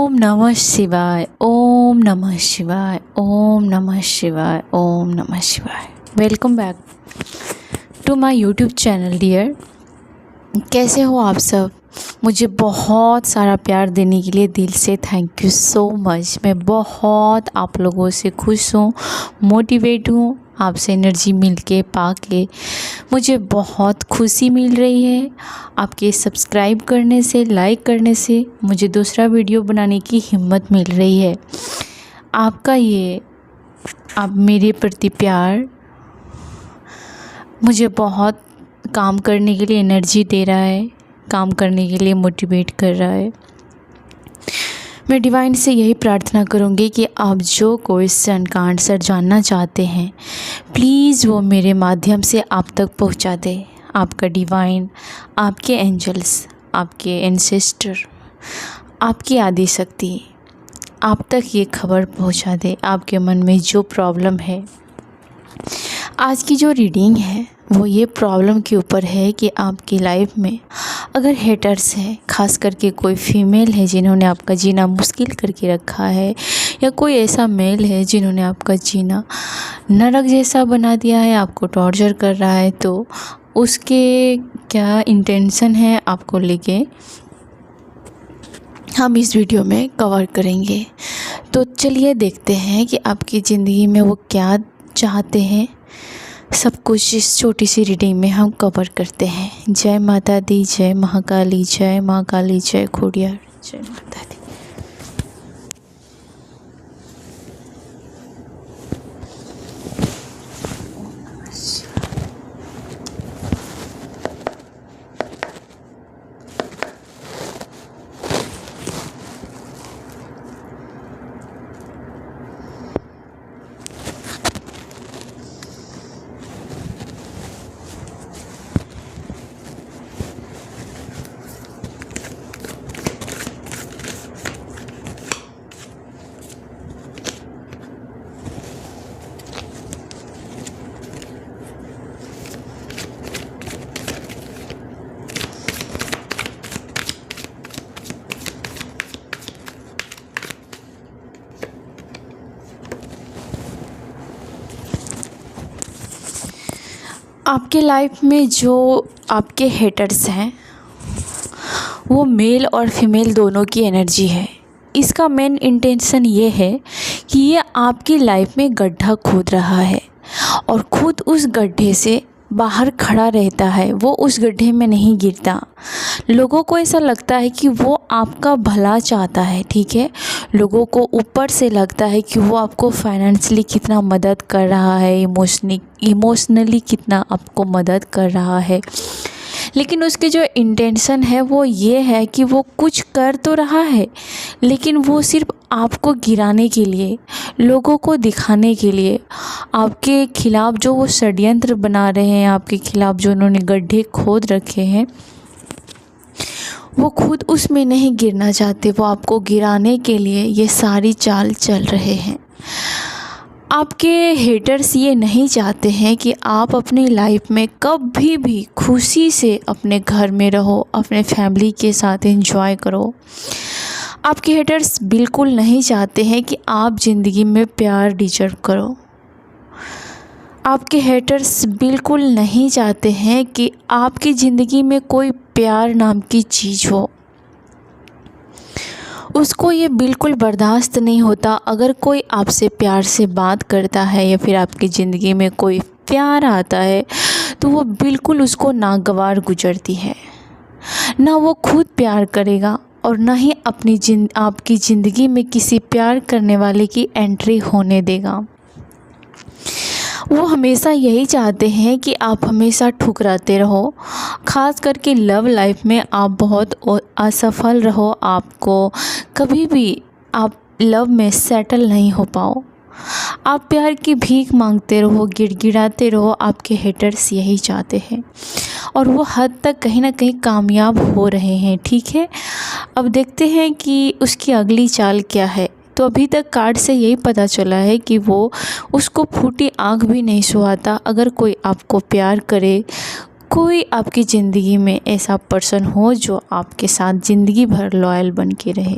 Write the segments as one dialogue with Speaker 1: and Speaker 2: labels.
Speaker 1: ओम नमः शिवाय, ओम नमः शिवाय, ओम नमः शिवाय, ओम नमः शिवाय। Welcome back to my YouTube channel dear. कैसे हो आप सब? मुझे बहुत सारा प्यार देने के लिए दिल से थैंक यू सो मच। मैं बहुत आप लोगों से खुश हूँ, मोटिवेट हूँ। आपसे एनर्जी मिल के पाके मुझे बहुत खुशी मिल रही है। आपके सब्सक्राइब करने से, लाइक करने से मुझे दूसरा वीडियो बनाने की हिम्मत मिल रही है। आपका ये आप मेरे प्रति प्यार मुझे बहुत काम करने के लिए एनर्जी दे रहा है, काम करने के लिए मोटिवेट कर रहा है। मैं डिवाइन से यही प्रार्थना करूँगी कि आप जो क्वेश्चन का आंसर जानना चाहते हैं प्लीज़ वो मेरे माध्यम से आप तक पहुँचा दे। आपका डिवाइन, आपके एंजल्स, आपके एंसेस्टर, आपकी आदि शक्ति आप तक ये खबर पहुँचा दे। आपके मन में जो प्रॉब्लम है, आज की जो रीडिंग है वो ये प्रॉब्लम के ऊपर है कि आपकी लाइफ में अगर हेटर्स हैं, ख़ास करके कोई फीमेल है जिन्होंने आपका जीना मुश्किल करके रखा है, या कोई ऐसा मेल है जिन्होंने आपका जीना नरक जैसा बना दिया है, आपको टॉर्चर कर रहा है, तो उसके क्या इंटेंशन है आपको लेके हम इस वीडियो में कवर करेंगे। तो चलिए देखते हैं कि आपकी ज़िंदगी में वो क्या चाहते हैं। सब कुछ इस छोटी सी रीडिंग में हम कवर करते हैं। जय माता दी, जय महाकाली, जय माँ काली, जय खोडियार, जय माता दी। आपके लाइफ में जो आपके हेटर्स हैं वो मेल और फीमेल दोनों की एनर्जी है। इसका मेन इंटेंशन ये है कि ये आपकी लाइफ में गड्ढा खोद रहा है और खुद उस गड्ढे से बाहर खड़ा रहता है। वो उस गड्ढे में नहीं गिरता। लोगों को ऐसा लगता है कि वो आपका भला चाहता है, ठीक है। लोगों को ऊपर से लगता है कि वो आपको फाइनेंशियली कितना मदद कर रहा है, इमोशनली कितना आपको मदद कर रहा है, लेकिन उसके जो इंटेंशन है वो ये है कि वो कुछ कर तो रहा है लेकिन वो सिर्फ आपको गिराने के लिए, लोगों को दिखाने के लिए, आपके खिलाफ़ जो वो षड्यंत्र बना रहे हैं, आपके खिलाफ़ जो उन्होंने गड्ढे खोद रखे हैं, वो खुद उसमें नहीं गिरना चाहते। वो आपको गिराने के लिए ये सारी चाल चल रहे हैं। आपके हेटर्स ये नहीं चाहते हैं कि आप अपनी लाइफ में कभी भी खुशी से अपने घर में रहो, अपने फैमिली के साथ एंजॉय करो। आपके हेटर्स बिल्कुल नहीं चाहते हैं कि आप ज़िंदगी में प्यार डिजर्व करो। आपके हेटर्स बिल्कुल नहीं चाहते हैं कि आपकी ज़िंदगी में कोई प्यार नाम की चीज़ हो। उसको ये बिल्कुल बर्दाश्त नहीं होता अगर कोई आपसे प्यार से बात करता है या फिर आपकी ज़िंदगी में कोई प्यार आता है तो वो बिल्कुल उसको नागवार गुजरती है। ना वो खुद प्यार करेगा और ना ही आपकी ज़िंदगी में किसी प्यार करने वाले की एंट्री होने देगा। वो हमेशा यही चाहते हैं कि आप हमेशा ठुकराते रहो। ख़ास करके लव लाइफ में आप बहुत असफल रहो, आपको कभी भी आप लव में सेटल नहीं हो पाओ। आप प्यार की भीख मांगते रहो, गिड़गिड़ाते रहो। आपके हेटर्स यही चाहते हैं और वो हद तक कहीं ना कहीं कामयाब हो रहे हैं, ठीक है। अब देखते हैं कि उसकी अगली चाल क्या है। तो अभी तक कार्ड से यही पता चला है कि वो उसको फूटी आँख भी नहीं सुहाता अगर कोई आपको प्यार करे, कोई आपकी ज़िंदगी में ऐसा पर्सन हो जो आपके साथ ज़िंदगी भर लॉयल बन के रहे।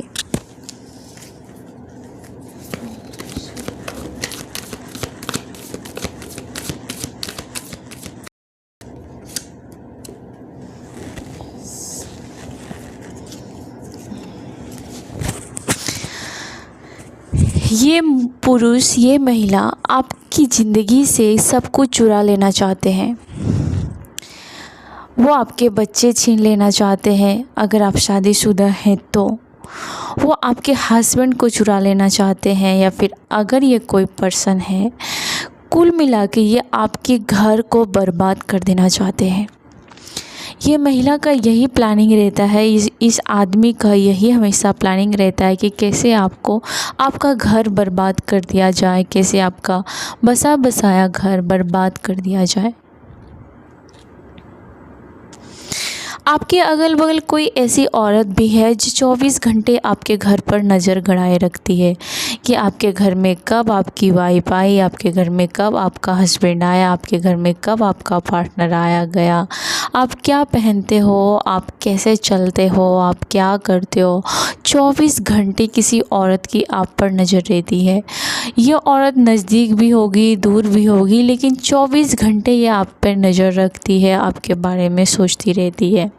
Speaker 1: ये पुरुष, ये महिला आपकी ज़िंदगी से सब कुछ चुरा लेना चाहते हैं। वो आपके बच्चे छीन लेना चाहते हैं अगर आप शादीशुदा हैं तो। वो आपके हस्बैंड को चुरा लेना चाहते हैं, या फिर अगर ये कोई पर्सन है, कुल मिला के ये आपके घर को बर्बाद कर देना चाहते हैं। ये महिला का यही प्लानिंग रहता है, इस आदमी का यही हमेशा प्लानिंग रहता है कि कैसे आपको आपका घर बर्बाद कर दिया जाए, कैसे आपका बसा बसाया घर बर्बाद कर दिया जाए। आपके अगल बगल कोई ऐसी औरत भी है जो 24 घंटे आपके घर पर नज़र गड़ाए रखती है कि आपके घर में कब आपकी वाइफ आई, आपके घर में कब आपका हस्बैंड आया, आपके घर में कब आपका पार्टनर आया गया, आप क्या पहनते हो, आप कैसे चलते हो, आप क्या करते हो। 24 घंटे किसी औरत की आप पर नज़र रहती है। ये औरत नज़दीक भी होगी, दूर भी होगी, लेकिन 24 घंटे ये आप पर नज़र रखती है, आपके बारे में सोचती रहती है।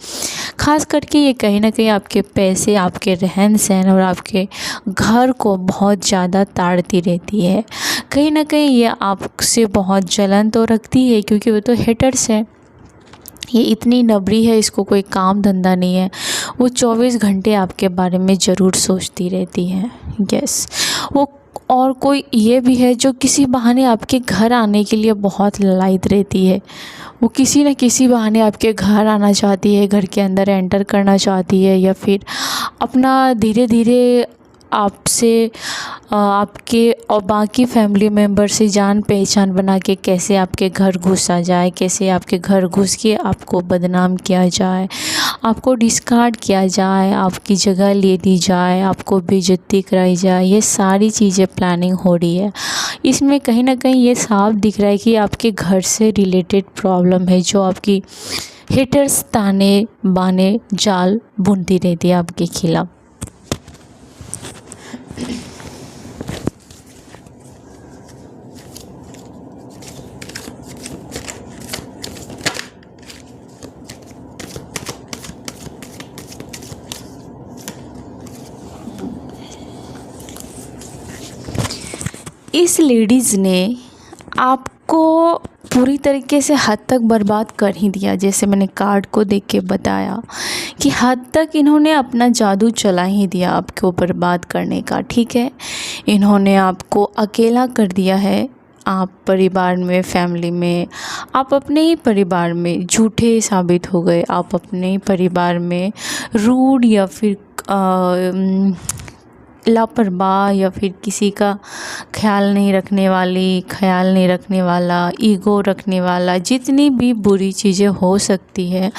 Speaker 1: ख़ास करके ये कहीं ना कहीं आपके पैसे, आपके रहन सहन और आपके घर को बहुत ज़्यादा ताड़ती रहती है। कहीं ना कहीं ये आपसे बहुत जलन तो रखती है, क्योंकि वो तो हेटर्स है। ये इतनी नबरी है, इसको कोई काम धंधा नहीं है। वो 24 घंटे आपके बारे में ज़रूर सोचती रहती है। यस, वो और कोई ये भी है जो किसी बहाने आपके घर आने के लिए बहुत ललायत रहती है। वो किसी न किसी बहाने आपके घर आना चाहती है, घर के अंदर एंटर करना चाहती है, या फिर अपना धीरे धीरे आपसे आपके और बाकी फैमिली मेम्बर से जान पहचान बना के कैसे आपके घर घुसा जाए, कैसे आपके घर घुस के आपको बदनाम किया जाए, आपको डिस्कार्ड किया जाए, आपकी जगह ले ली जाए, आपको बेइज्जती कराई जाए। ये सारी चीज़ें प्लानिंग हो रही है। इसमें कहीं ना कहीं ये साफ दिख रहा है कि आपके घर से रिलेटेड प्रॉब्लम है, जो आपकी हेटर्स ताने बाने जाल बुनती रहती है आपके खिलाफ। इस लेडीज़ ने आपको पूरी तरीके से हद तक बर्बाद कर ही दिया। जैसे मैंने कार्ड को देख के बताया कि हद तक इन्होंने अपना जादू चला ही दिया आपको बर्बाद करने का। ठीक है, इन्होंने आपको अकेला कर दिया है। आप परिवार में, फैमिली में, आप अपने ही परिवार में झूठे साबित हो गए। आप अपने ही परिवार में रूड या फिर लापरवाह, या फिर किसी का ख्याल नहीं रखने वाला, ईगो रखने वाला, जितनी भी बुरी चीज़ें हो सकती है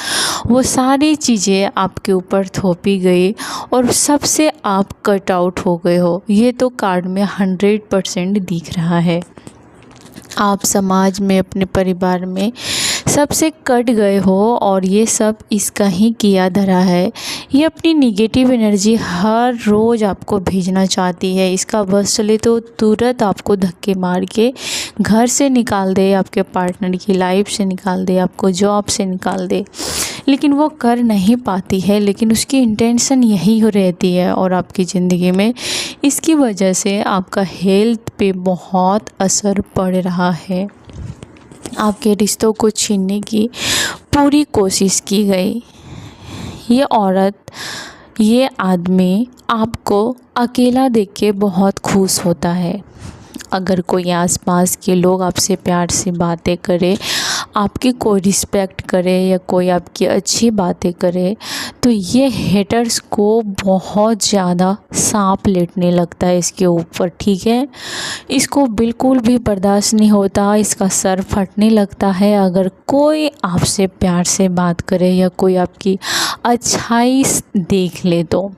Speaker 1: वो सारी चीज़ें आपके ऊपर थोपी गई और सबसे आप कट आउट हो गए हो। ये तो कार्ड में 100% दिख रहा है। आप समाज में, अपने परिवार में सबसे कट गए हो, और ये सब इसका ही किया धरा है। ये अपनी निगेटिव एनर्जी हर रोज़ आपको भेजना चाहती है। इसका बस चले तो तुरंत आपको धक्के मार के घर से निकाल दे, आपके पार्टनर की लाइफ से निकाल दे, आपको जॉब से निकाल दे, लेकिन वो कर नहीं पाती है। लेकिन उसकी इंटेंशन यही हो रहती है, और आपकी ज़िंदगी में इसकी वजह से आपका हेल्थ पे बहुत असर पड़ रहा है। आपके रिश्तों को छीनने की पूरी कोशिश की गई। ये औरत, ये आदमी आपको अकेला देख के बहुत खुश होता है। अगर कोई आसपास के लोग आपसे प्यार से बातें करे, आपकी कोई रिस्पेक्ट करे, या कोई आपकी अच्छी बातें करे, तो ये हेटर्स को बहुत ज़्यादा सांप लेटने लगता है इसके ऊपर। ठीक है, इसको बिल्कुल भी बर्दाश्त नहीं होता, इसका सर फटने लगता है अगर कोई आपसे प्यार से बात करे या कोई आपकी अच्छाई देख ले तो,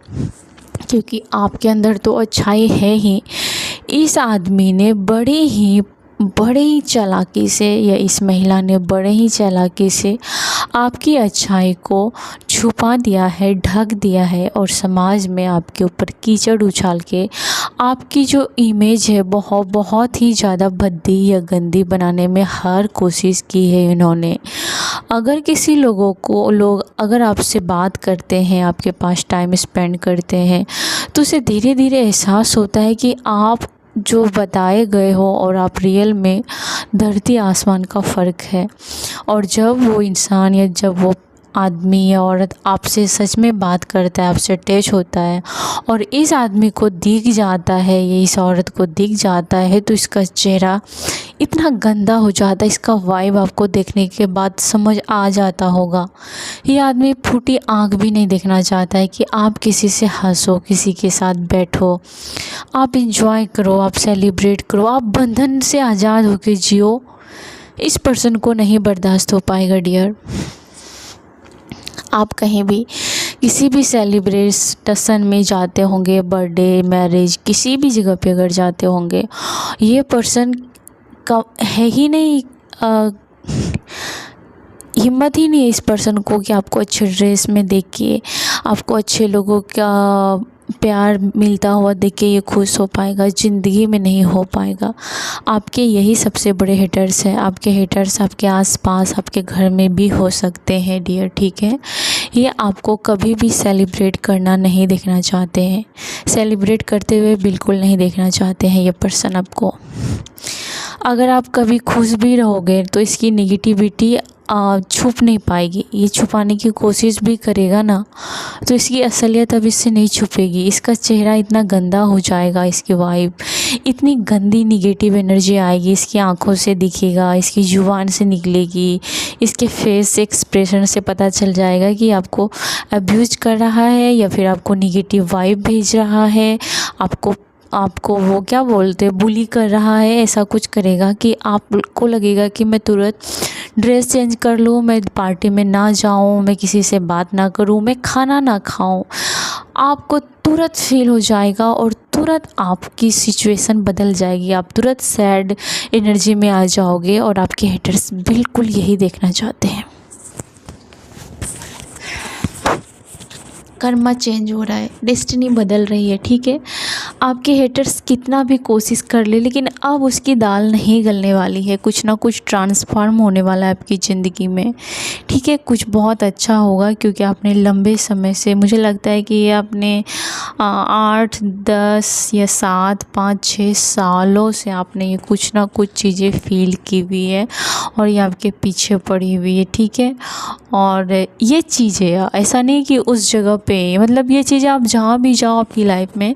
Speaker 1: क्योंकि आपके अंदर तो अच्छाई है ही। इस आदमी ने बड़े ही चालाकी से, या इस महिला ने बड़े ही चालाकी से आपकी अच्छाई को छुपा दिया है, ढक दिया है, और समाज में आपके ऊपर कीचड़ उछाल के आपकी जो इमेज है बहुत ही ज़्यादा भद्दी या गंदी बनाने में हर कोशिश की है इन्होंने। अगर किसी लोग अगर आपसे बात करते हैं, आपके पास टाइम स्पेंड करते हैं, तो उसे धीरे धीरे एहसास होता है कि आप जो बताए गए हो और आप रियल में धरती आसमान का फ़र्क है। और जब वो इंसान या जब वो आदमी या औरत आपसे सच में बात करता है, आपसे अटैच होता है और इस आदमी को दिख जाता है या इस औरत को दिख जाता है, तो इसका चेहरा इतना गंदा हो जाता है, इसका वाइब आपको देखने के बाद समझ आ जाता होगा। ये आदमी फूटी आँख भी नहीं देखना चाहता है कि आप किसी से हंसो, किसी के साथ बैठो, आप इंजॉय करो, आप सेलिब्रेट करो, आप बंधन से आज़ाद होकर जियो। इस पर्सन को नहीं बर्दाश्त हो पाएगा डियर। आप कहीं भी किसी भी सेलिब्रेशन में जाते होंगे, बर्थडे, मैरिज, किसी भी जगह पे अगर जाते होंगे, ये पर्सन का है ही नहीं, हिम्मत ही नहीं है इस पर्सन को कि आपको अच्छे ड्रेस में देख के, आपको अच्छे लोगों का प्यार मिलता हुआ देख के ये खुश हो पाएगा। ज़िंदगी में नहीं हो पाएगा। आपके यही सबसे बड़े हेटर्स हैं। आपके हेटर्स आपके आसपास, आपके घर में भी हो सकते हैं डियर, ठीक है। ये आपको कभी भी सेलिब्रेट करना नहीं देखना चाहते हैं, सेलिब्रेट करते हुए बिल्कुल नहीं देखना चाहते हैं ये पर्सन आपको। अगर आप कभी खुश भी रहोगे तो इसकी नेगेटिविटी छुप नहीं पाएगी। ये छुपाने की कोशिश भी करेगा ना, तो इसकी असलियत अब इससे नहीं छुपेगी। इसका चेहरा इतना गंदा हो जाएगा, इसकी वाइब इतनी गंदी नेगेटिव एनर्जी आएगी, इसकी आंखों से दिखेगा, इसकी ज़ुबान से निकलेगी, इसके फेस एक्सप्रेशन से पता चल जाएगा कि आपको अब्यूज़ कर रहा है या फिर आपको नेगेटिव वाइब भेज रहा है, आपको वो क्या बोलते हैं, बुली कर रहा है। ऐसा कुछ करेगा कि आपको लगेगा कि मैं तुरंत ड्रेस चेंज कर लूँ, मैं पार्टी में ना जाऊँ, मैं किसी से बात ना करूँ, मैं खाना ना खाऊँ। आपको तुरंत फील हो जाएगा और तुरंत आपकी सिचुएशन बदल जाएगी। आप तुरंत सैड एनर्जी में आ जाओगे और आपके हेटर्स बिल्कुल यही देखना चाहते हैं। कर्मा चेंज हो रहा है, डेस्टिनी बदल रही है, ठीक है। आपके हेटर्स कितना भी कोशिश कर ले, लेकिन अब उसकी दाल नहीं गलने वाली है। कुछ ना कुछ ट्रांसफॉर्म होने वाला है आपकी ज़िंदगी में, ठीक है। कुछ बहुत अच्छा होगा, क्योंकि आपने लंबे समय से, मुझे लगता है कि ये आपने 8, 10 या 7, 5, 6 सालों से आपने ये कुछ ना कुछ चीज़ें फील की हुई है और ये आपके पीछे पड़ी हुई है, ठीक है। और ये चीज़ें ऐसा नहीं कि उस जगह पे, मतलब ये चीज़ें आप जहाँ भी जाओ आपकी लाइफ में,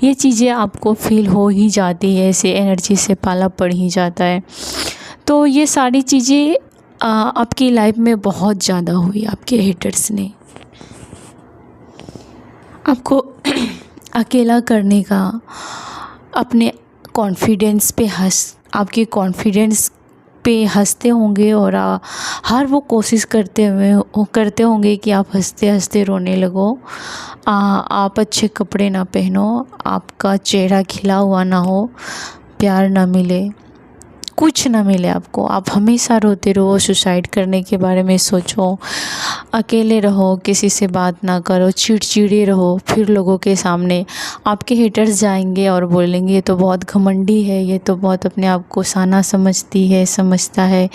Speaker 1: ये चीज़ें आपको फील हो ही जाती है, ऐसे एनर्जी से पाला पड़ ही जाता है। तो ये सारी चीज़ें आपकी लाइफ में बहुत ज़्यादा हुई। आपके हेटर्स ने आपको अकेला करने का, अपने कॉन्फिडेंस पे आपके कॉन्फिडेंस पे हंसते होंगे और हर वो कोशिश करते होंगे कि आप हंसते हंसते रोने लगो, आप अच्छे कपड़े ना पहनो, आपका चेहरा खिला हुआ ना हो, प्यार ना मिले, कुछ ना मिले आपको, आप हमेशा रोते रहो, सुसाइड करने के बारे में सोचो, अकेले रहो, किसी से बात ना करो, चिड़चिड़े रहो। फिर लोगों के सामने आपके हेटर्स जाएंगे और बोलेंगे ये तो बहुत घमंडी है, ये तो बहुत अपने आप को साना समझता है,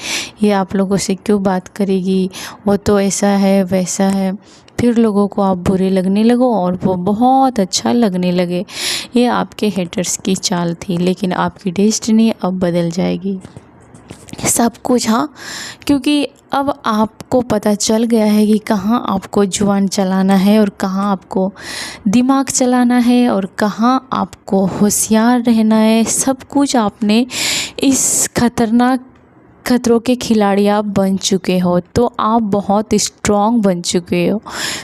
Speaker 1: ये आप लोगों से क्यों बात करेगी, वो तो ऐसा है वैसा है। फिर लोगों को आप बुरे लगने लगो और वो बहुत अच्छा लगने लगे। ये आपके हेटर्स की चाल थी, लेकिन आपकी डेस्टिनी अब बदल जाएगी सब कुछ। हाँ, क्योंकि अब आपको पता चल गया है कि कहाँ आपको जुबान चलाना है और कहाँ आपको दिमाग चलाना है और कहाँ आपको होशियार रहना है। सब कुछ आपने इस खतरों के खिलाड़ी आप बन चुके हो, तो आप बहुत स्ट्रॉन्ग बन चुके हो।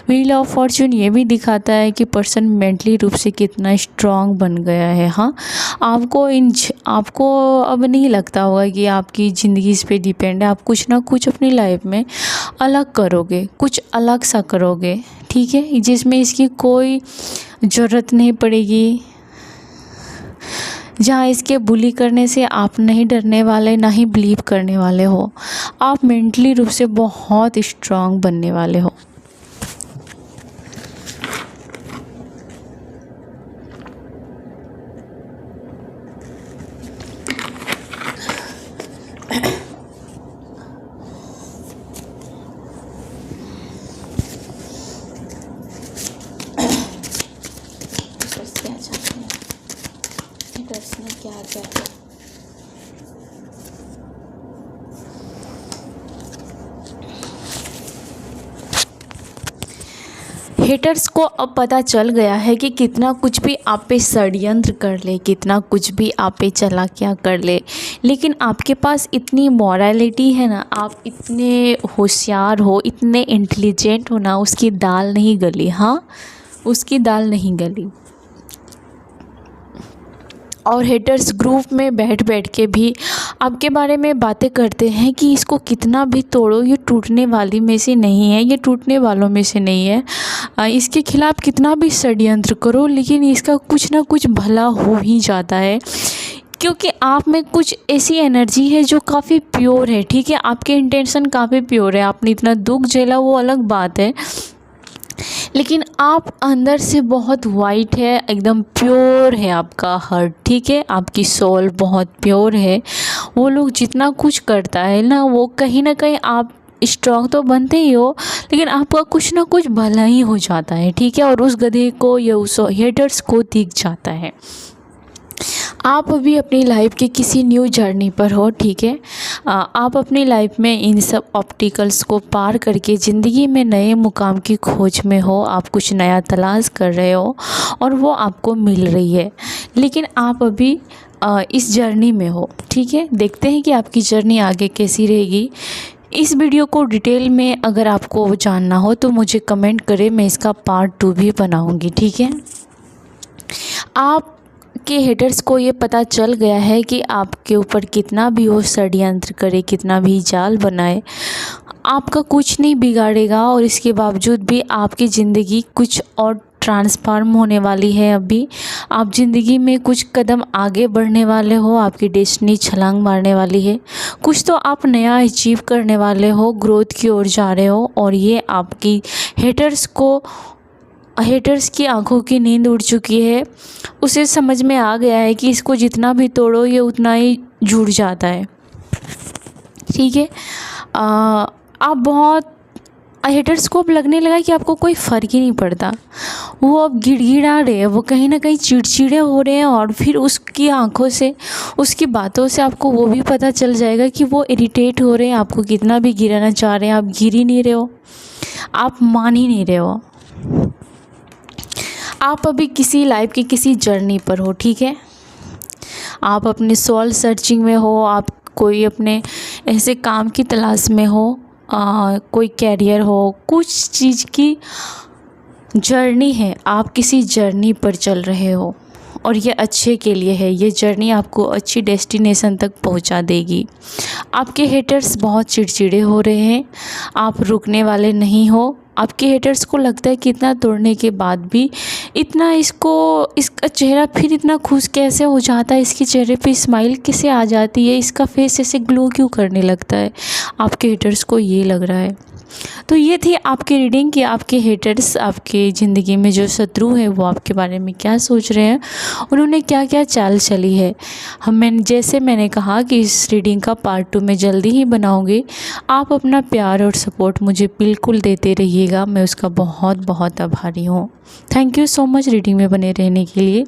Speaker 1: व्हील ऑफ फॉर्चून ये भी दिखाता है कि पर्सन मेंटली रूप से कितना स्ट्रॉन्ग बन गया है। हाँ, आपको अब नहीं लगता होगा कि आपकी ज़िंदगी इस पे डिपेंड है। आप कुछ ना कुछ अपनी लाइफ में अलग करोगे, कुछ अलग सा करोगे, ठीक है, जिसमें इसकी कोई ज़रूरत नहीं पड़ेगी। जहाँ इसके बुली करने से आप नहीं डरने वाले, ना ही बिलीव करने वाले हो। आप मेंटली रूप से बहुत स्ट्रॉन्ग बनने वाले हो। इसमें क्या क्या है। हेटर्स को अब पता चल गया है कि कितना कुछ भी आप पे षड्यंत्र कर ले, कितना कुछ भी आप पे चालाकियाँ कर ले, लेकिन आपके पास इतनी मॉरलिटी है ना, आप इतने होशियार हो, इतने इंटेलिजेंट हो ना, उसकी दाल नहीं गली। हाँ, उसकी दाल नहीं गली। और हेटर्स ग्रुप में बैठ बैठ के भी आपके बारे में बातें करते हैं कि इसको कितना भी तोड़ो, ये टूटने वाली में से नहीं है, ये टूटने वालों में से नहीं है। इसके खिलाफ़ कितना भी षड्यंत्र करो, लेकिन इसका कुछ ना कुछ भला हो ही जाता है, क्योंकि आप में कुछ ऐसी एनर्जी है जो काफ़ी प्योर है। ठीक है, आपके इंटेंशन काफ़ी प्योर है। आपने इतना दुख झेला वो अलग बात है, लेकिन आप अंदर से बहुत वाइट है, एकदम प्योर है आपका हार्ट। ठीक है, आपकी सोल बहुत प्योर है। वो लोग जितना कुछ करता है ना, वो कहीं ना कहीं आप स्ट्रॉन्ग तो बनते ही हो, लेकिन आपका कुछ ना कुछ भला ही हो जाता है। ठीक है, और उस गधे को या उस हेटर्स को दिख जाता है। आप अभी अपनी लाइफ के किसी न्यू जर्नी पर हो। ठीक है, आप अपनी लाइफ में इन सब ऑब्स्टिकल्स को पार करके ज़िंदगी में नए मुकाम की खोज में हो। आप कुछ नया तलाश कर रहे हो और वो आपको मिल रही है, लेकिन आप अभी इस जर्नी में हो। ठीक है, देखते हैं कि आपकी जर्नी आगे कैसी रहेगी। इस वीडियो को डिटेल में अगर आपको जानना हो तो मुझे कमेंट करें, मैं इसका पार्ट 2 भी बनाऊँगी। ठीक है, आप के हेटर्स को ये पता चल गया है कि आपके ऊपर कितना भी वो षड्यंत्र करे, कितना भी जाल बनाए, आपका कुछ नहीं बिगाड़ेगा। और इसके बावजूद भी आपकी ज़िंदगी कुछ और ट्रांसफॉर्म होने वाली है। अभी आप ज़िंदगी में कुछ कदम आगे बढ़ने वाले हो, आपकी डेस्टिनी छलांग मारने वाली है। कुछ तो आप नया अचीव करने वाले हो, ग्रोथ की ओर जा रहे हो। और ये आपकी हेटर्स की आंखों की नींद उड़ चुकी है। उसे समझ में आ गया है कि इसको जितना भी तोड़ो ये उतना ही जुड़ जाता है। ठीक है, आप बहुत हेटर्स को अब लगने लगा कि आपको कोई फ़र्क ही नहीं पड़ता। वो अब गिड़गिड़ा रहे हैं, वो कहीं ना कहीं चिड़चिड़े हो रहे हैं। और फिर उसकी आंखों से, उसकी बातों से आपको वो भी पता चल जाएगा कि वो इरिटेट हो रहे हैं। आपको कितना भी गिराना चाह रहे हैं, आप गिर ही नहीं रहे हो, आप मान ही नहीं रहे हो। आप अभी किसी लाइफ की किसी जर्नी पर हो। ठीक है, आप अपने सोल सर्चिंग में हो, आप कोई अपने ऐसे काम की तलाश में हो, कोई कैरियर हो, कुछ चीज़ की जर्नी है। आप किसी जर्नी पर चल रहे हो और ये अच्छे के लिए है। ये जर्नी आपको अच्छी डेस्टिनेशन तक पहुंचा देगी। आपके हेटर्स बहुत चिड़चिड़े हो रहे हैं, आप रुकने वाले नहीं हो। आपके हेटर्स को लगता है कि इतना तोड़ने के बाद भी इसका चेहरा फिर इतना खुश कैसे हो जाता है, इसके चेहरे पे स्माइल कैसे आ जाती है, इसका फेस ऐसे ग्लो क्यों करने लगता है। आपके हेटर्स को ये लग रहा है। तो ये थी आपकी रीडिंग कि आपके हेटर्स, आपके ज़िंदगी में जो शत्रु है, वो आपके बारे में क्या सोच रहे हैं, उन्होंने क्या क्या चाल चली है। मैंने कहा कि इस रीडिंग का पार्ट 2 मैं जल्दी ही बनाऊंगी। आप अपना प्यार और सपोर्ट मुझे बिल्कुल देते रहिएगा, मैं उसका बहुत बहुत आभारी हूँ। Thank you so much reading में बने रहने के लिए।